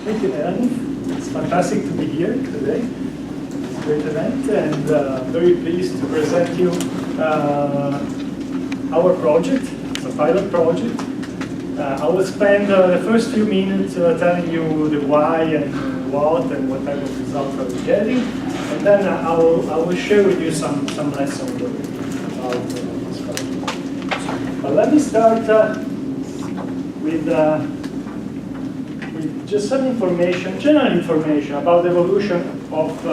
Thank you, Melanie. It's fantastic to be here today. It's a great event, and very pleased to present you our project. It's a pilot project. I will spend the first few minutes telling you the why and what and what type of results are we getting, and then I will share with you some lessons learned about this project. But let me start with just some information, general information about the evolution of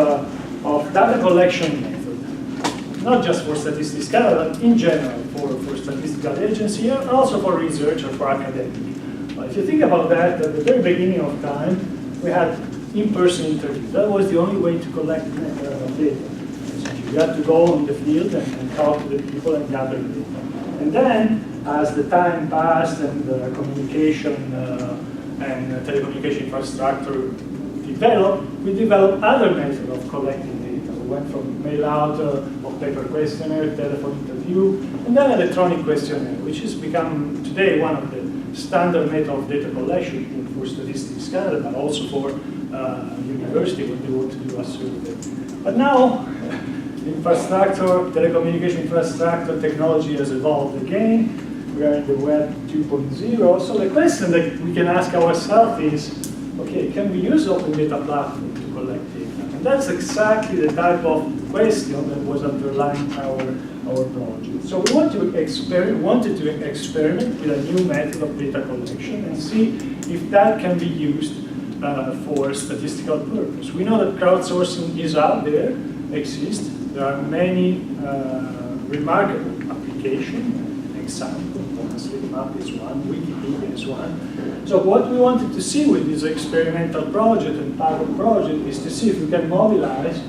data collection method. Not just for Statistics Canada, but in general for statistical agency and also for research or for academic. If you think about that, at the very beginning of time, we had in-person interviews. That was the only way to collect data. So you had to go in the field and talk to the people and gather data. And then, as the time passed and the communication and telecommunication infrastructure developed, we developed other methods of collecting data. We went from mail out of paper questionnaire, telephone interview, and then electronic questionnaire, which has become today one of the standard methods of data collection for Statistics Canada, but also for university when they want to do a survey. But now, infrastructure, telecommunication infrastructure, technology has evolved again. We are in the web 2.0. So the question that we can ask ourselves is, okay, can we use open data platform to collect data? And that's exactly the type of question that was underlying our project. So we wanted to experiment with a new method of data collection and see if that can be used for statistical purpose. We know that crowdsourcing is out there, exists. There are many remarkable applications, examples. OpenStreetMap is one, Wikipedia is one. So what we wanted to see with this experimental project and pilot project is to see if we can mobilize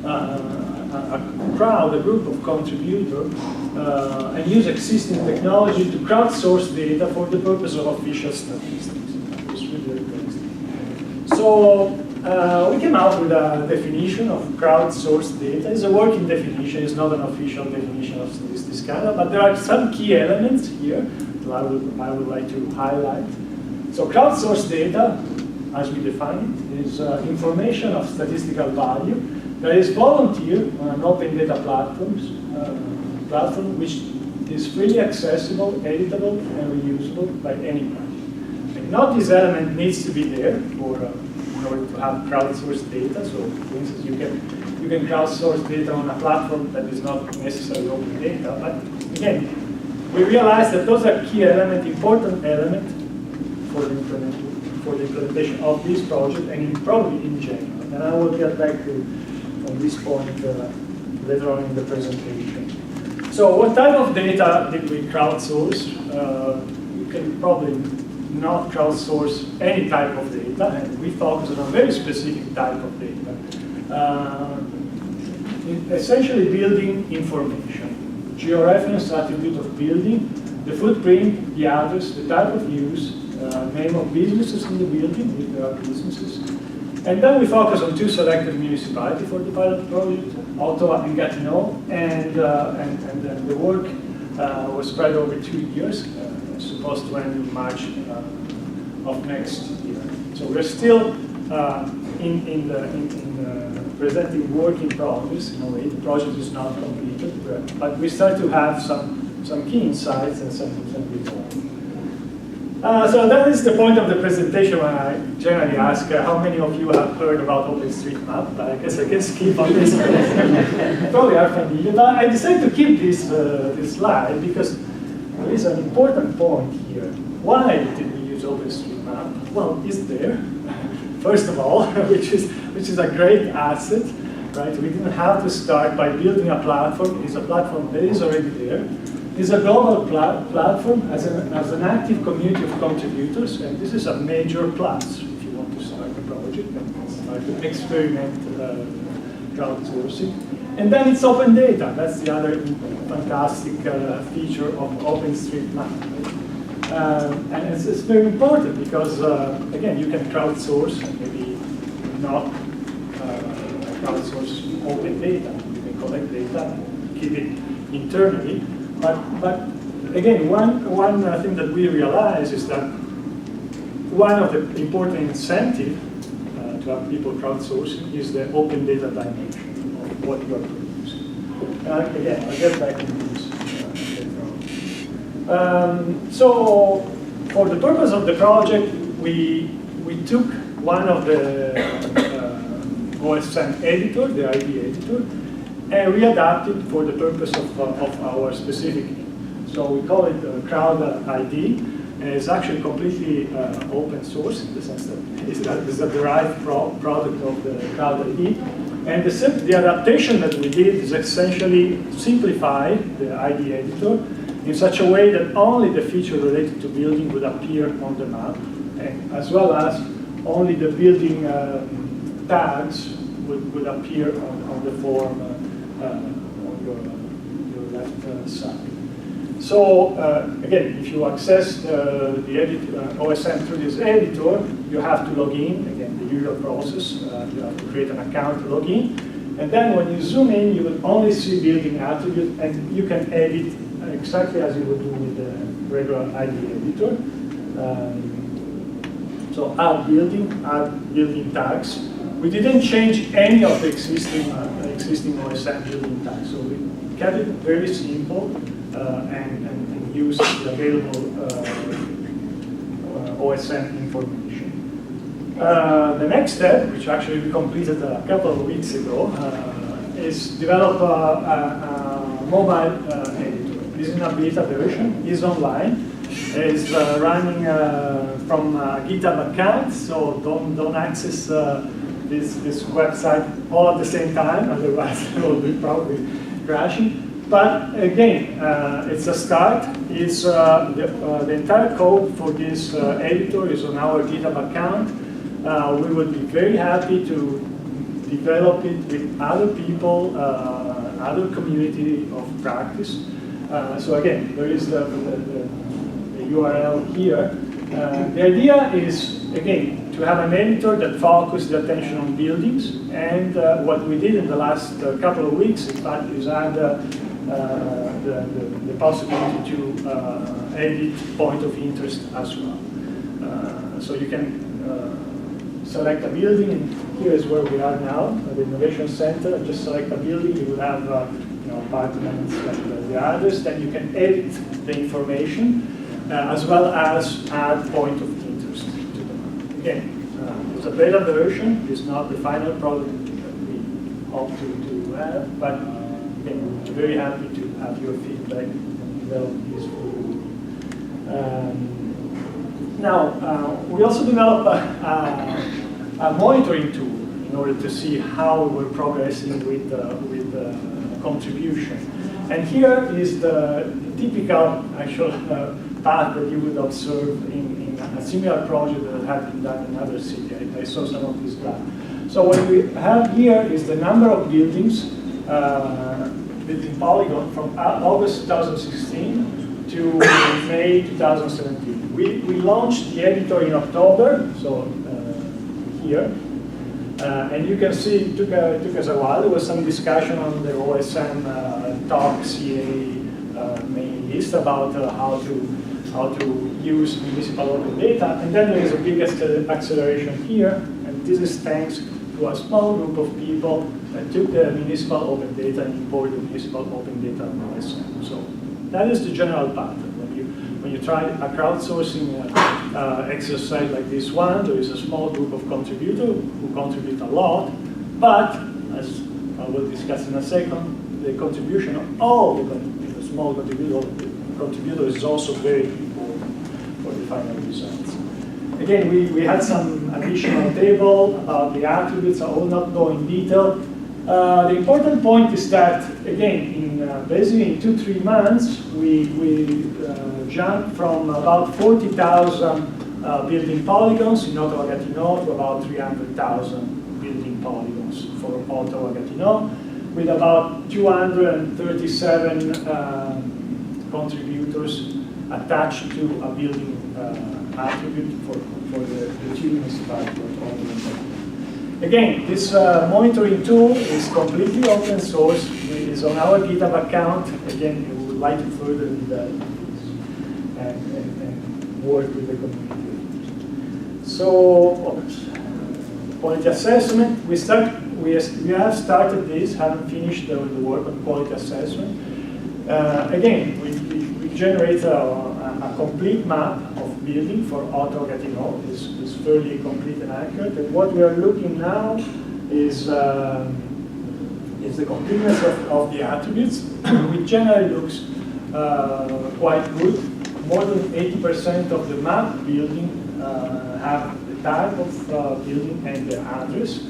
a crowd, a group of contributors, and use existing technology to crowdsource data for the purpose of official statistics. So we came out with a definition of crowdsourced data. It's a working definition. It's not an official definition of Statistics Canada, but there are some key elements here that I would like to highlight. So crowdsourced data, as we define it, is information of statistical value that is volunteer on an open data platform which is freely accessible, editable, and reusable by anybody. And not this element needs to be there in order to have crowdsourced data. So, for instance, you can crowdsource data on a platform that is not necessarily open data. But again, we realize that those are key elements, important elements for the implementation of this project and probably in general. And I will get back to on this point later on in the presentation. So, what type of data did we crowdsource? You can probably not crowdsource any type of data, and we focus on a very specific type of data. Essentially building information. Georeferenced attribute of building, the footprint, the address, the type of use, name of businesses in the building, if there are businesses. And then we focus on two selected municipalities for the pilot project, Ottawa and Gatineau, and then the work was spread over 2 years. Supposed to end in March of next year. So we're still in presenting work in progress in a way. The project is not completed, but we start to have some key insights and some results. So that is the point of the presentation when I generally ask how many of you have heard about OpenStreetMap. I guess I can skip on this one. You probably are familiar, but I decided to keep this slide because there is an important point here. Why did we use OpenStreetMap? Well, it's there, first of all, which is a great asset, right? We didn't have to start by building a platform. It's a platform that is already there. It's a global platform as an active community of contributors, and this is a major plus if you want to start a project and start to experiment crowdsourcing. And then it's open data. That's the other fantastic feature of OpenStreetMap. Right? And it's very important because, again, you can crowdsource and maybe not crowdsource open data. You can collect data, keep it internally. But again, one thing that we realize is that one of the important incentives to have people crowdsourcing is the open data dimension of what you are producing. Again, I'll get back into this later on. So, for the purpose of the project, we took one of the OSM editor, the ID editor, and readapted for the purpose of our specific need. So we call it Crowd ID, and it's actually completely open source in the sense that it's a derived product of the Crowd ID. And the adaptation that we did is essentially simplify the ID editor in such a way that only the feature related to building would appear on the map, and as well as only the building tags would appear on the form on your left side. So again, if you access the OSM through this editor, you have to log in, again, the usual process. You have to create an account to log in. And then when you zoom in, you will only see building attribute, and you can edit exactly as you would do with the regular ID editor. So add building tags. We didn't change any of the existing OSM building tags. So we kept it very simple and used the available OSM information. The next step, which actually we completed a couple of weeks ago, is develop a mobile editor. This is a beta version. It's online. It's running from a GitHub account, so don't access this website all at the same time, otherwise it will be probably crashing. But again, it's a start. It's the entire code for this editor is on our GitHub account. We would be very happy to develop it with other people, other community of practice. So again, there is the URL here. The idea is, again, to have an editor that focuses the attention on buildings. And what we did in the last couple of weeks, in fact, is add the possibility to edit point of interest as well. So you can select a building, and here is where we are now, at the Innovation Center. Just select a building, you will have apartments like the others, then you can edit the information, as well as add point of interest to them. Again, it's a beta version, it's not the final product that we hope to have, but again, we're very happy to have your feedback and develop this for you. Now, we also developed a monitoring tool in order to see how we're progressing with contribution. And here is the typical actual path that you would observe in a similar project that had been done in another city. I saw some of this graph. So what we have here is the number of buildings building polygon from August 2016 to May 2017. We launched the editor in October, so here. And you can see it took us a while. There was some discussion on the OSM talk CA main list about how to use municipal open data. And then there is a big acceleration here. And this is thanks to a small group of people that took the municipal open data and imported the municipal open data on OSM. So that is the general pattern. When you try a crowdsourcing exercise like this one, there is a small group of contributors who contribute a lot, but as I will discuss in a second, the contribution of all the small contributors is also very important for the final results. Again, we had some additional table about the attributes. I will not go in detail. The important point is that, again, basically in 2-3 months, we jumped from about 40,000 building polygons in Ottawa, Gatineau to about 300,000 building polygons for Ottawa, Gatineau, with about 237 contributors attached to a building attribute for the two municipalities of Ottawa and Gatineau. Again, this monitoring tool is completely open source. It is on our GitHub account. Again, we would like to further develop this and work with the community. So, Quality assessment, we have started this, haven't finished the work on quality assessment. Again, we generate a complete map of building for Ottawa Gatineau. It's fairly complete and accurate. And what we are looking now is the completeness of the attributes, which generally looks quite good. More than 80% of the map building have the type of building and the address.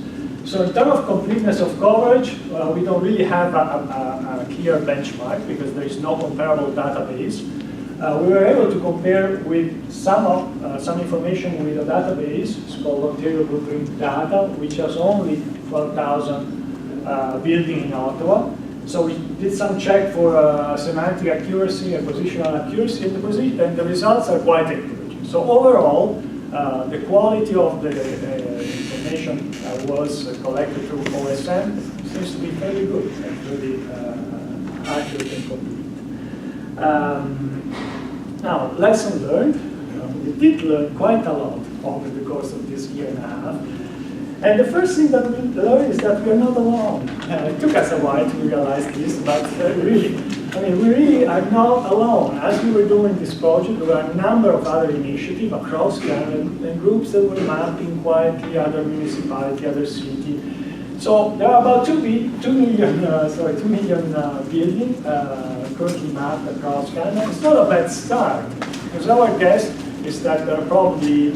So in terms of completeness of coverage, we don't really have a clear benchmark because there is no comparable database. We were able to compare with some information with a database. It's called Ontario Blueprint Data, which has only 12,000 buildings in Ottawa. So we did some check for semantic accuracy and positional accuracy, and the results are quite encouraging. So overall, the quality of the information was collected through OSM seems to be fairly good and really accurate and complete. Now, lesson learned. We did learn quite a lot over the course of this year and a half. And the first thing that we learned is that we are not alone. It took us a while to realize this, but we really are not alone. As we were doing this project, there were a number of other initiatives across Canada and groups that were mapping quietly other municipalities, other cities. So there are about 2 million buildings currently mapped across Canada. It's not a bad start, because our guess is that there are probably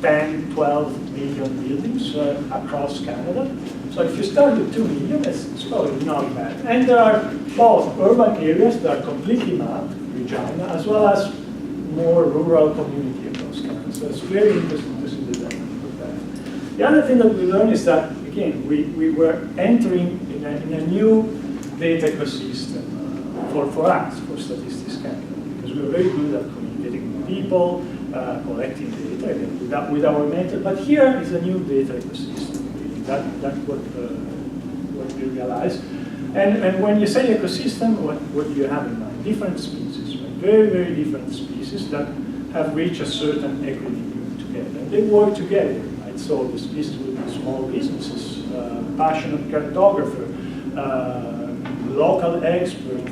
10, 12 million buildings across Canada. So if you start with 2 million, it's probably not bad. And there are both urban areas that are completely mapped, Regina, as well as more rural community across Canada. So it's very interesting to see the dynamic of that. The other thing that we learned is that, again, we were entering in a new data ecosystem for us, for Statistics Canada, because we were very good at communicating with people, collecting data with our method. But here is a new data ecosystem. That's what we realized. And when you say ecosystem, what do you have in mind? Different species, right? Very, very different species that have reached a certain equilibrium together. And they work together, right? So the species with small businesses, passionate cartographer, local expert,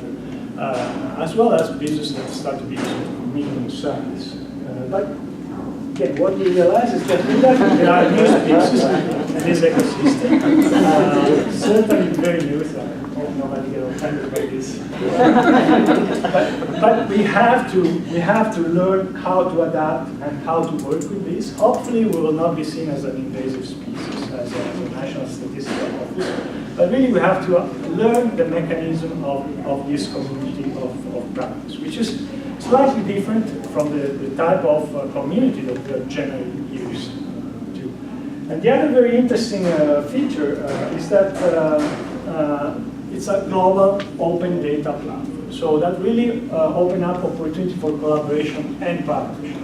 as well as businesses that start to be medium size. But again, what we realize is that there are new species in this ecosystem. Certainly very new, so I hope nobody gets offended by this. but we have to learn how to adapt and how to work with this. Hopefully, we will not be seen as an invasive species, as a National Statistical Office. But really, we have to learn the mechanism of this community of practice, which is slightly different from the type of community that we are generally used to. And the other very interesting feature is that it's a global open data platform. So that really opens up opportunity for collaboration and partnership.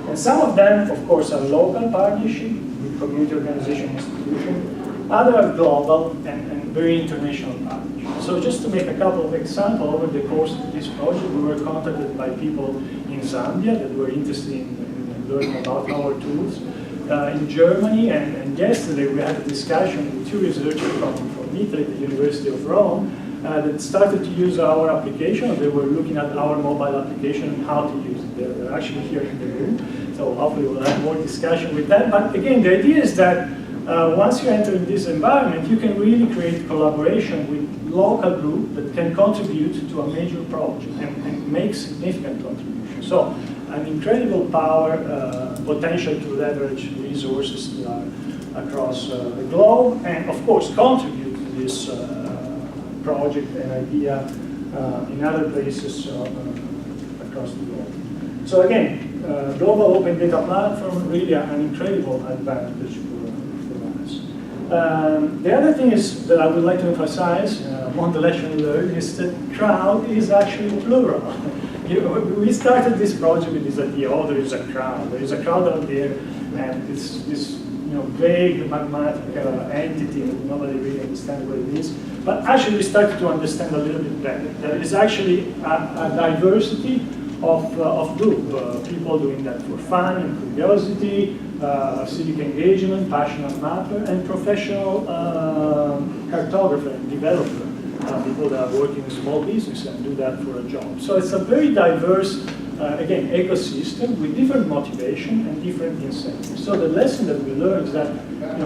And some of them, of course, are local partnership with community organization institutions. Others are global and very international partnerships. So just to make a couple of examples, over the course of this project, we were contacted by people in Zambia that were interested in learning about our tools. In Germany, and yesterday we had a discussion with 2 researchers from Italy, the University of Rome, that started to use our application. They were looking at our mobile application and how to use it. They're actually here in the room, so hopefully we'll have more discussion with them. But again, the idea is that once you enter in this environment, you can really create collaboration with local groups that can contribute to a major project and make significant contributions. So an incredible power, potential to leverage resources that are across the globe, and of course contribute to this project and idea in other places across the globe. So again, global open data platform, really an incredible advantage for us. The other thing is that I would like to emphasize among the lesson learned is that crowd is actually plural. We started this project with this idea, oh, there is a crowd out there, and it's this vague mathematical entity that nobody really understands what it is. But actually we started to understand a little bit better. There is actually a diversity of group, people doing that for fun and curiosity, civic engagement, passionate mapper, and professional cartographer and developer, people that are working in small business and do that for a job. So it's a very diverse, again, ecosystem with different motivation and different incentives. So the lesson that we learned is that,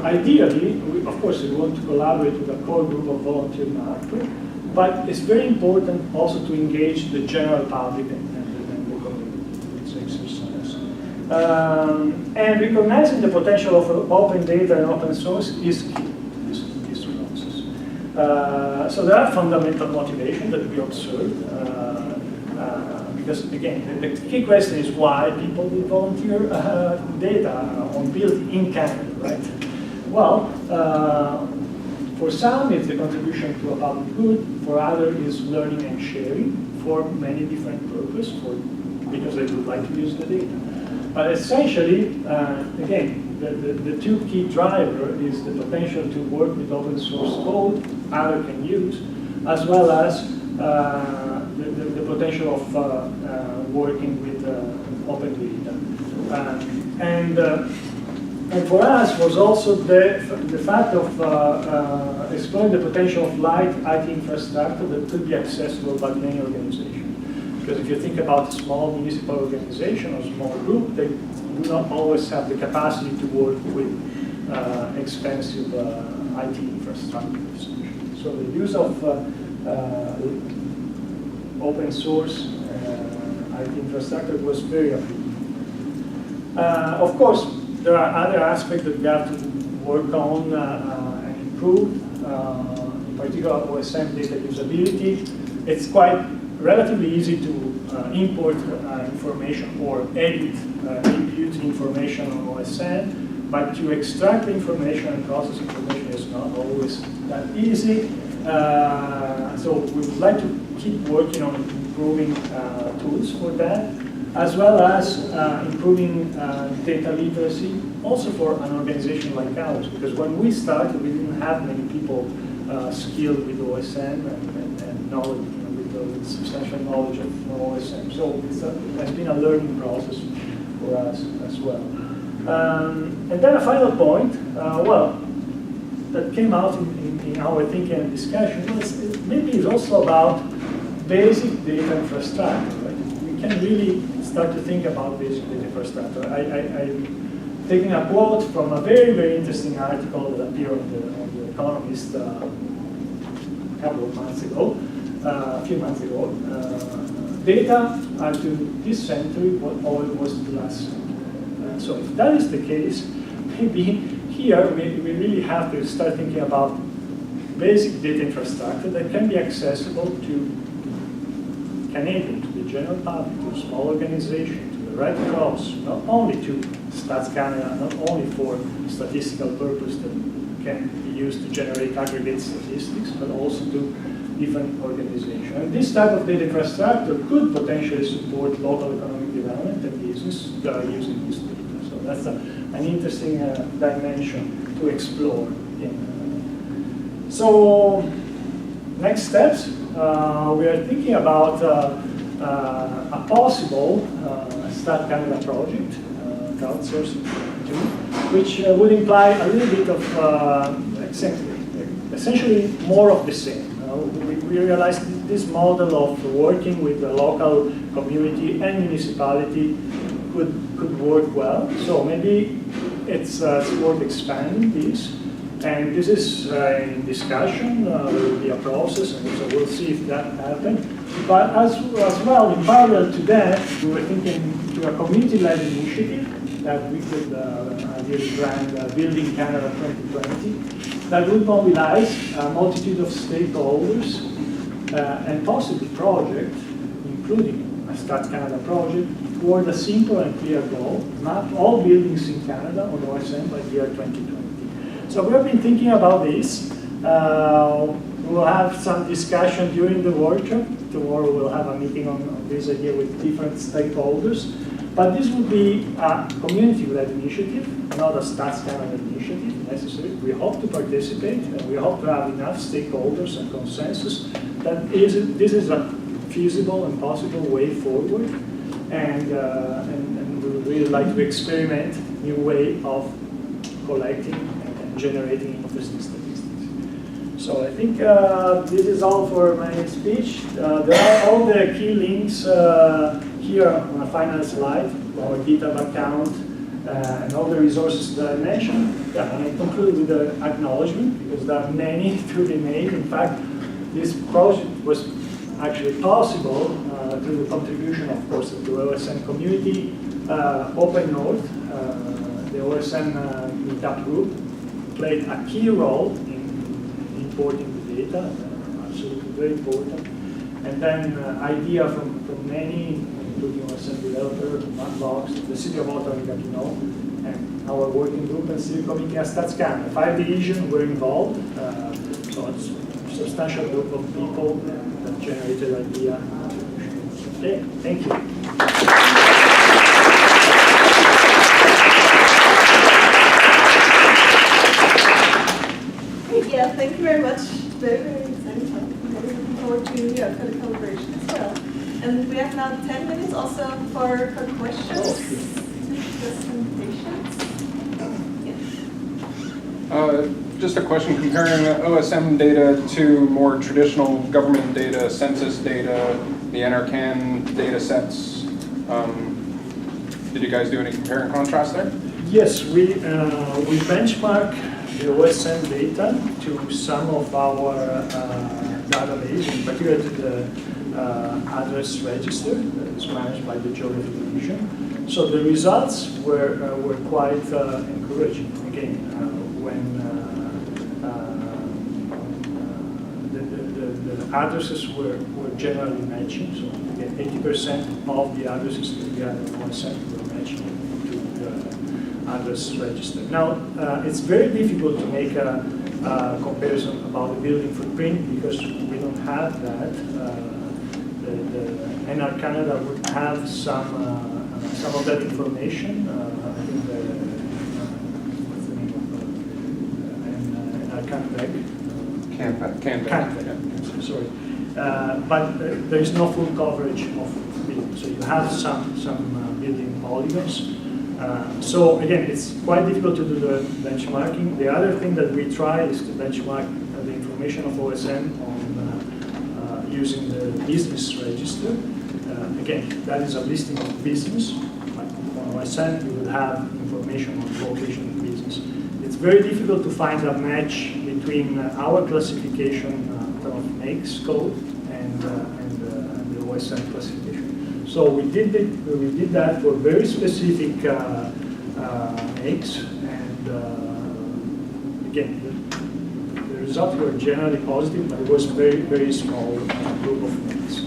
ideally, of course, we want to collaborate with a core group of volunteer marketers, but it's very important also to engage the general public and the community with this exercise. And recognizing the potential of open data and open source is key to this process. So there are fundamental motivations that we observe. Because again, the key question is why people will volunteer data on building in Canada, right? Well, for some it's the contribution to a public good, for others is learning and sharing for many different purposes, because they would like to use the data. But essentially, again, the two key drivers is the potential to work with open source code others can use, as well as the potential of working with open data. And for us was also the fact of exploring the potential of light IT infrastructure that could be accessible by many organizations. Because if you think about a small municipal organization or small group, they do not always have the capacity to work with expensive IT infrastructure. So the use of open source IT infrastructure was very appealing. Of course, there are other aspects that we have to work on and improve, in particular OSM data usability. It's quite relatively easy to import information or edit input information on OSM, but to extract information and process information is not always that easy. So we would like to keep working on improving tools for that, as well as improving data literacy, also for an organization like ours, because when we started, we didn't have many people skilled with OSM and knowledge, with substantial knowledge of OSM. So it has been a learning process for us as well. And then a final point, that came out in our thinking and discussion was maybe it's also about basic data infrastructure. Right? We can really start to think about basic data infrastructure. I'm taking a quote from a very, very interesting article that appeared on the Economist a couple of months ago, a few months ago. Data are to this century what oil was to last century. So if that is the case, maybe here we really have to start thinking about basic data infrastructure that can be accessible to Canadians, to the general public, to small organizations, to the Red Cross, not only to Stats Canada, not only for statistical purpose that can be used to generate aggregate statistics, but also to different organizations. And this type of data infrastructure could potentially support local economic development and business that are using this data. So that's an interesting dimension to explore. So next steps, we are thinking about a possible Stat Canada project, crowdsourcing, which would imply a little bit of essentially more of the same. We realized this model of working with the local community and municipality could work well. So maybe it's worth expanding this. And this is in discussion. There will be a process, and so we'll see if that happens. But as well, in parallel to that, we were thinking to a community-led initiative that we could really brand Building Canada 2020, that would mobilize a multitude of stakeholders and possibly projects, including a Stat Canada project, toward a simple and clear goal: map all buildings in Canada on OSM by the year 2020. So we have been thinking about this. We'll have some discussion during the workshop. Tomorrow we'll have a meeting on this idea with different stakeholders. But this would be a community-led initiative, not a Stats Canada initiative necessarily. We hope to participate, and we hope to have enough stakeholders and consensus that this is a feasible and possible way forward. and we would really like to experiment new way of collecting and generating interesting statistics. So I think this is all for my speech. There are all the key links here on a final slide, our GitHub account, and all the resources that I mentioned. Yeah, and I conclude with the acknowledgement, because there are many to be made. In fact, this project was actually possible through the contribution, of course, of the OSN community, Open North, the OSN meetup group, played a key role in importing the data, absolutely very important. And then idea from many, including OSN developer, Matbox, the city of Ottawa and Gatineau, and our working group and city committee at StatsCan. 5 divisions were involved, so it's a substantial group of people that generated idea. Okay, thank you. Yeah, thank you very much. Very, very exciting talk. I'm really looking forward to for the collaboration as well. And we have now 10 minutes also for questions. Just some patience. Yeah. Just a question comparing OSM data to more traditional government data, census data, the NRCan data sets. Did you guys do any compare and contrast there? Yes, we benchmark the OSM data to some of our database, in particular to the address register that is managed by the Geography Division. So the results were quite encouraging. Again, when the addresses were generally matching, so again, 80% of the addresses that we had in OSM were matching to the address register. Now, it's very difficult to make a comparison about the building footprint because we don't have that. The NR Canada would have some of that information. I think what's the name of NR Canada? Sorry. But there is no full coverage of buildings. So you have some building polygons. So again, it's quite difficult to do the benchmarking. The other thing that we try is to benchmark the information of OSM on using the business register. Again, that is a listing of business. Like on OSM, you will have information on location of business. It's very difficult to find a match between our classification of makes code and the OSM classification. So we did that for very specific makes, and again, the results were generally positive, but it was very, very small group of makes.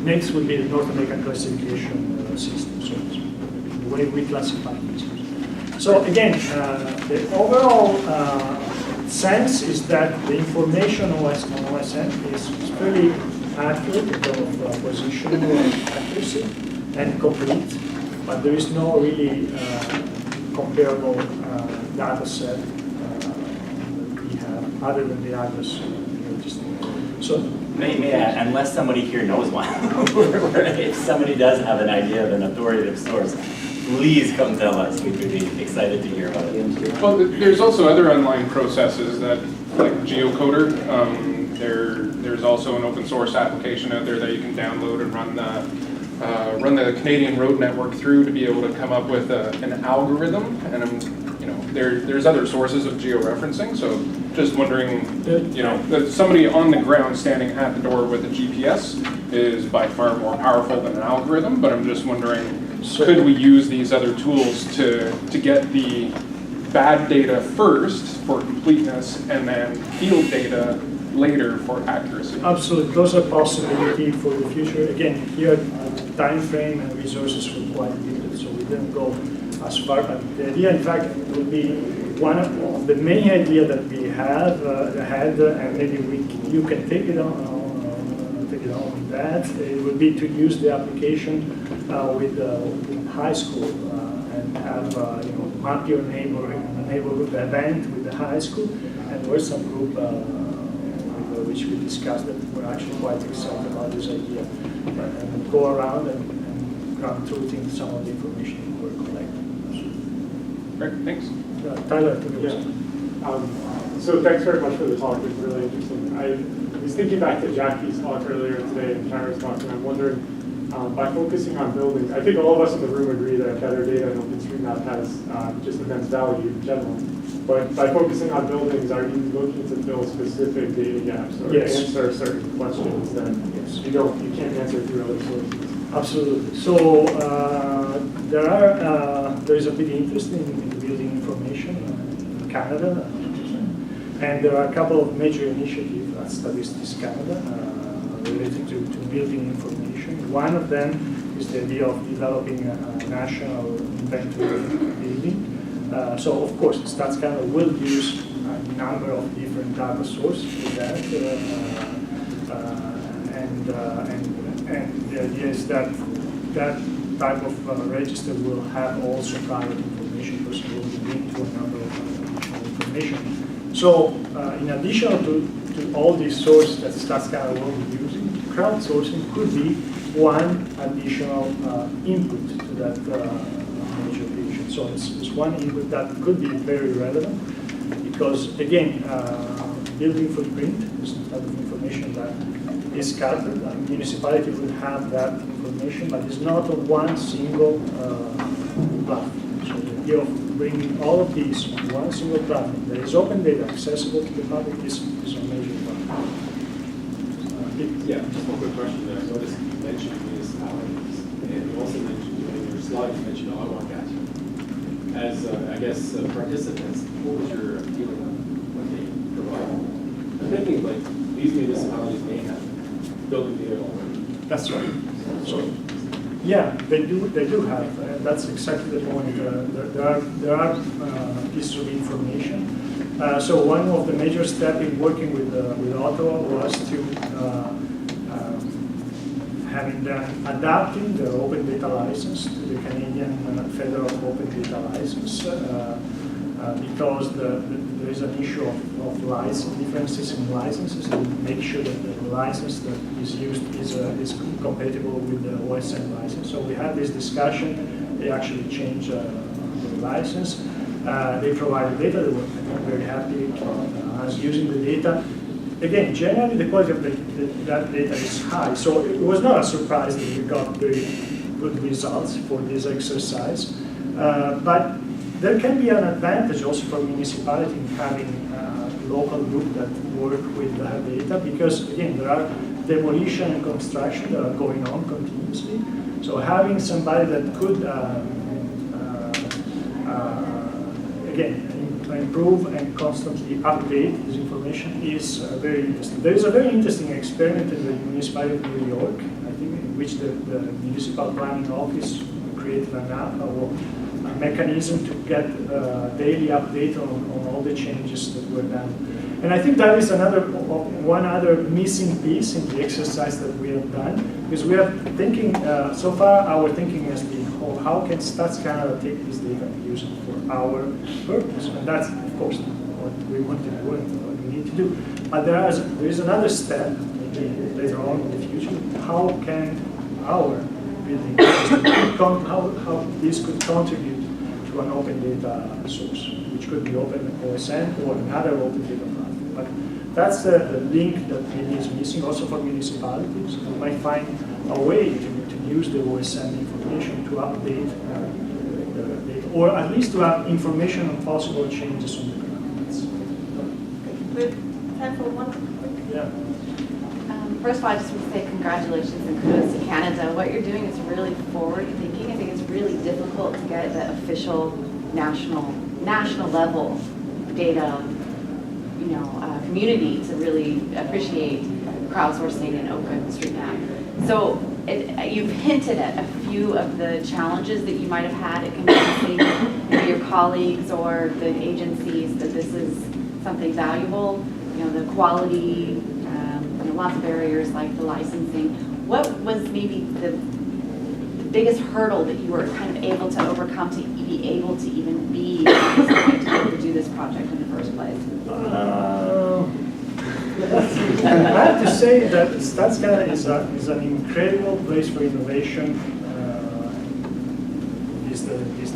Makes would be the North American classification system, so it's the way we classify things. So again, the overall sense is that the information on OSM is fairly accurate in terms of positional accuracy and complete, but there is no really comparable data set that we have other than the address register. So, may I, unless somebody here knows one, if somebody does have an idea of an authoritative source, please come tell us. We would be excited to hear about it. Well, there's also other online processes that, like Geocoder. There's also an open source application out there that you can download and run the Canadian Road Network through to be able to come up with an algorithm. And there's other sources of georeferencing. So just wondering, that somebody on the ground standing at the door with a GPS is by far more powerful than an algorithm. But I'm just wondering, could we use these other tools to get the bad data first for completeness and then field data later for accuracy? Absolutely, those are possibilities for the future. Again, here time frame and resources were quite limited, so we didn't go as far. But the idea, in fact, would be one of the main idea that we have had, and maybe you can take it on that. It would be to use the application with high school and have map your neighborhood event with the high school, and there was some group which we discussed that were actually quite excited about this idea, and go around and run through some of the information we're collecting. Great, thanks. Tyler, so thanks very much for the talk. It was really interesting. I was thinking back to Jackie's talk earlier today and Tara's talk, and I'm wondering, by focusing on buildings, I think all of us in the room agree that better data in OpenStreetMap has just immense value in general. But by focusing on buildings, are you looking to fill specific data gaps or answer certain questions that you can't answer through other sources? Absolutely. So there is a big interest in building information in Canada, and there are a couple of major initiatives at Statistics Canada related to building information. One of them is the idea of developing a national inventory of building. So of course, Stats Canada will use a number of different data sources for that, and the idea is that that type of register will have also private information because it will be linked to a number of additional information. So in addition to all these sources that Stats Canada will be using, crowdsourcing could be one additional input to that major vision. So it's one input that could be very relevant because, again, building footprint is the type of information that is scattered. A municipality will have that information, but it's not on one single platform. So the idea of bringing all of these on one single platform that is open data, accessible to the public, is a major part. Yeah, just one quick question there. I noticed you mentioned municipalities, and you also mentioned in your slide, you mentioned Ottawa and Gatineau. As, I guess, participants, what was your feeling on what they provide? I'm thinking, like, these municipalities may have building data already. That's right. So, yeah, they do have. That's exactly the point. There are pieces of information. So one of the major steps in working with Ottawa was to having them adapting their open data license to the Canadian Federal Open Data License because there is an issue of license differences in licenses, and make sure that the license that is used is compatible with the OSN license. So we had this discussion. They actually changed the license. They provided data. They were very happy as using the data. Again, generally the quality of that data is high, so it was not a surprise that we got very good results for this exercise. But there can be an advantage also for municipality in having a local group that work with that data because, again, there are demolition and construction that are going on continuously. So having somebody that could, again, improve and constantly update this information is very interesting. There is a very interesting experiment in the municipality of New York, I think, in which the municipal planning office created an app or a mechanism to get daily update on all the changes that were done. And I think that is one other missing piece in the exercise that we have done, because we are thinking, so far our thinking has been, how can Stats Canada take this data and use it for our purpose? And that's, of course, what we want to do and what we need to do. But there is another step, maybe later on in the future, how can our building, how this could contribute to an open data source, which could be open OSN or another open data platform. But that's the link that maybe is missing also for municipalities. We might find a way to use the OSN information to update the data, or at least to have information on possible changes on the ground. We have time for one quick. Yeah. First of all, I just want to say congratulations and kudos to Canada. What you're doing is really forward-thinking. I think it's really difficult to get the official national level data, community to really appreciate crowdsourcing and OpenStreetMap. So you've hinted at a few of the challenges that you might have had at convincing your colleagues or the agencies that this is something valuable. The quality. Lots of barriers like the licensing. What was maybe the biggest hurdle that you were kind of able to overcome to be able to even be to do this project in the first place? I have to say that Stats Canada is an incredible place for innovation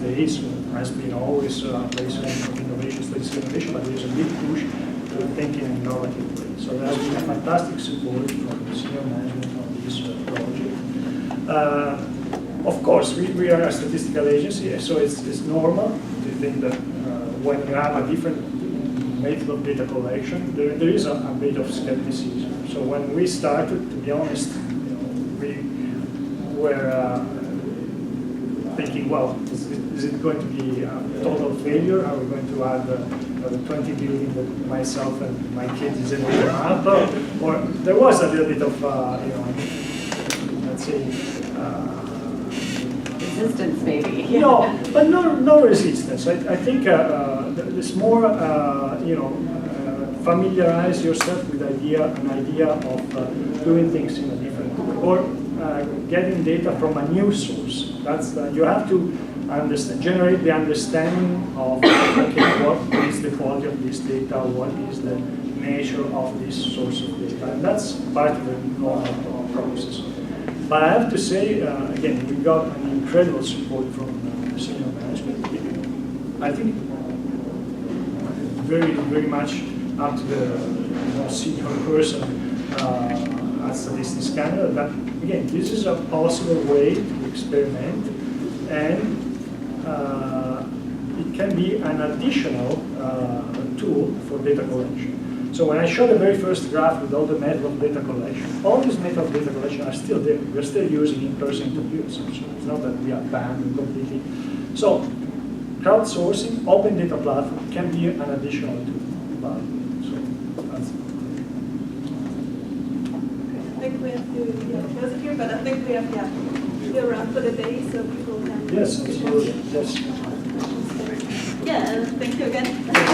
days has been always a place of innovation, statistical innovation, but there's a big push to thinking in innovative ways. So there has been a fantastic support from the senior management on this project. Of course, we are a statistical agency, so it's normal to think that when you have a different method of data collection, there is a bit of skepticism. So when we started, to be honest, we were thinking, well, is it going to be a total failure? Are we going to add the 20 billion that myself and my kids is able to have? Or there was a little bit of, let's say, Resistance, maybe. no, but no resistance. I think there's more, familiarize yourself with an idea of doing things in a different way, or getting data from a new source. That's you have to generate the understanding of okay, what is the quality of this data, what is the nature of this source of data, and that's part of the normal process. But I have to say, again, we got an incredible support from senior management. I think very, very much up to the senior person at Statistics Canada that, again, this is a possible way to experiment, and it can be an additional tool for data collection. So when I showed the very first graph with all the method of data collection, all these methods of data collection are still there. We're still using in-person interviews. So it's not that we are banned completely. So crowdsourcing, open data platform can be an additional tool. So that's I think we have to close it here, but I think we have to around for the day so people can. yes, absolutely. Yes. Yeah, and thank you again.